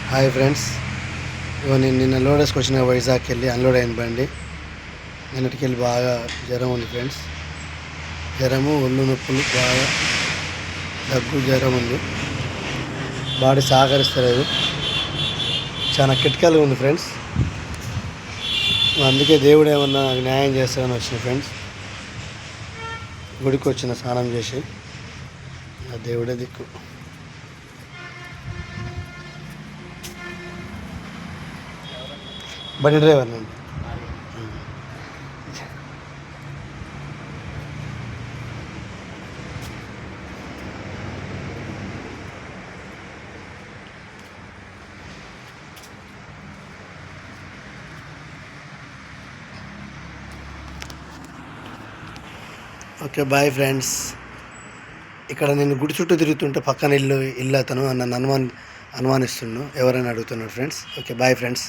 Hi friends, నేను నిన్న load వేసుకొచ్చిన వైజాగ్కి వెళ్ళి అన్లోడ్ అయిన బండి. నిన్నటికి వెళ్ళి బాగా జ్వరం ఉంది ఫ్రెండ్స్. జ్వరము, ఒళ్ళు నొప్పులు, బాగా దగ్గు, జ్వరం ఉంది. బాడీ సహకరిస్తలేదు, చాలా కిటికలుగా ఉంది ఫ్రెండ్స్. అందుకే దేవుడు ఏమన్నా నాకు న్యాయం చేస్తారని వచ్చిన ఫ్రెండ్స్. గుడికి వచ్చిన స్నానం చేసి, ఆ దేవుడే దిక్కు. బండి డ్రైవర్ నండి. Okay, bye friends. ఇక్కడ నేను గుడి చుట్టూ తిరుగుతుంటే పక్కన ఇల్లు అతను నన్ను అనుమానిస్తున్నాను, ఎవరైనా అడుగుతున్నాడు ఫ్రెండ్స్. Okay, bye friends.